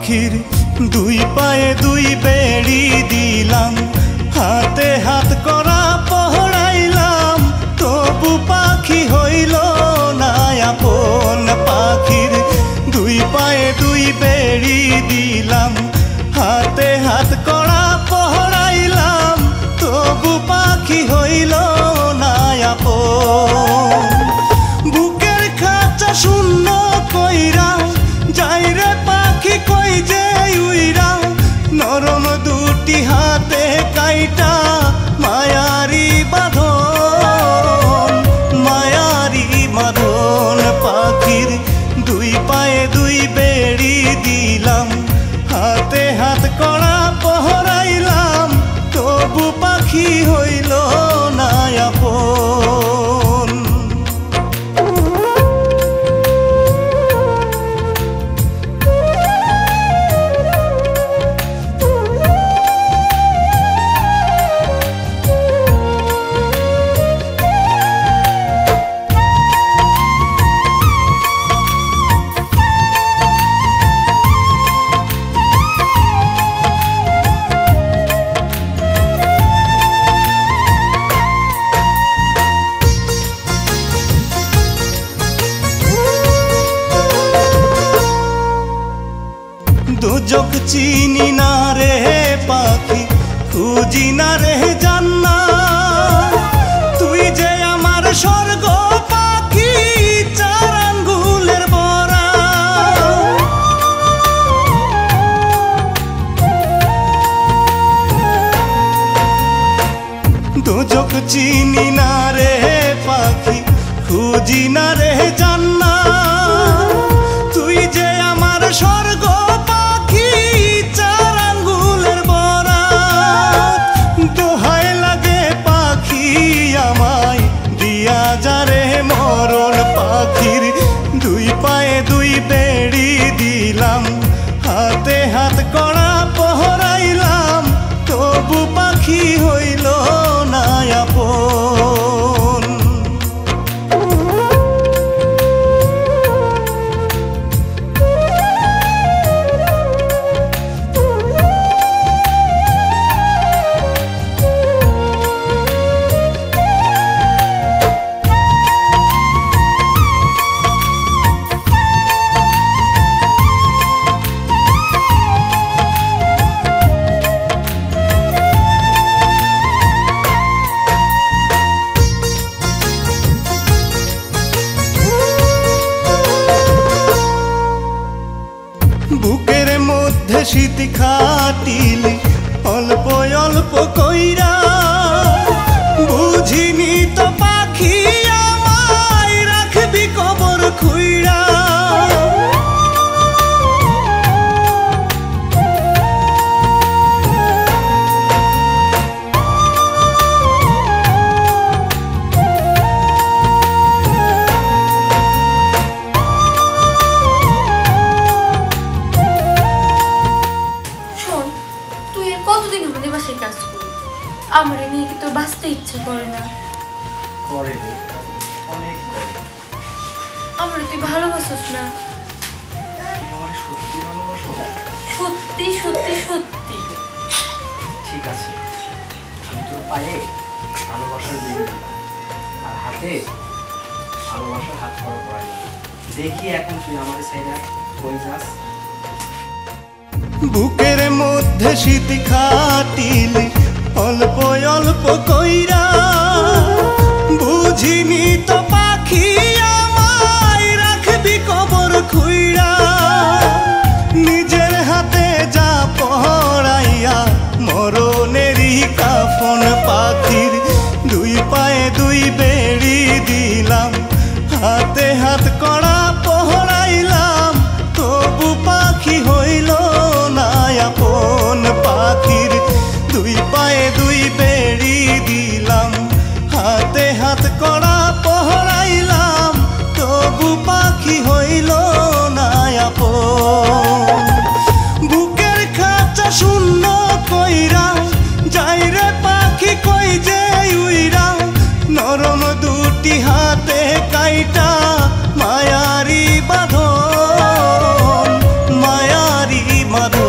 পাখির দুই পায়ে দুই বেড়ি দিলাম, হাতে হাত করা পহড়াইলাম, তবু পাখি হইল না আপন। পাখির দুই পায়ে দুই বেড়ি দিলাম, হাতে হাত করা পহড়াইলাম, তবু পাখি হইল না আপন। বুকের খাঁচা শূন্য কইরা যাই রে পাখি কই যে উইরা, নরম দুটি হাতে কাইটা মায়ারি বাঁধন, মায়ারি বাঁধন। পাখির দুই পায়ে দুই বেড়ি দিলাম, হাতে হাত করা পহড়াইলাম, তবু পাখি হইল না আপন। দুজক চিনি না রে পাখি, খুঁজি না রে জান্নাত, তুই যে আমার স্বর্গ পাখি চার আঙ্গুলের বরা। দুজক চিনি না রে পাখি, খুঁজি না রে জান্নাত, তুই যে আমার স্বর্গ পাখি চার আঙ্গুলের বরাত। দোহাই লাগে পাখি আমায় দিয়া যারে মরণ। পাখির দুই পায়ে দুই বেড়ি দিলাম, হাতে হাত করা পহড়াইলাম, তবু পাখি হইল না আপন। বুকের মধ্যে শীত খাটিলি অল্প অল্প কইরা, বুঝিনি তো পাখি আমায় রাখবি কবর খুইরা। আমার নিয়ে কি তোর বাঁচতে ইচ্ছে করে না? করে রে, অনেক করে। আমার তুই ভালোবাসিস না? আমার সত্যি ভালোবাসো? সত্যি সত্যি সত্যি। ঠিক আছে, আমি তোর পায়ে ভালোবাসার দিয়ে দিলাম, আর হাতে ভালোবাসার হাত করা পড়াইলাম। দেখি এখন তুই আমাকে চাইনা কই যাস। বুকের মধ্যে শীত খাটিলি অল্প অল্প কইরা, বুঝিনি তো পাখি আমায় রাখবি কবর খুইরা। নিজের হাতে যা পহড়াইয়া মরণেরই কাফন। পাখির দুই পায়ে দুই বেড়ি দিলাম, হাতে হাত করা পহড়াইলাম, তবু পাখি হইল না আপন। পাখির দুই পায়ে দুই বেড়ি দিলাম, হাতে হাত করা পহড়াইলাম, তবু পাখি হইল না আপন। বুকের খাঁচা শূন্য কইরা যাই রে পাখি কই যে মারে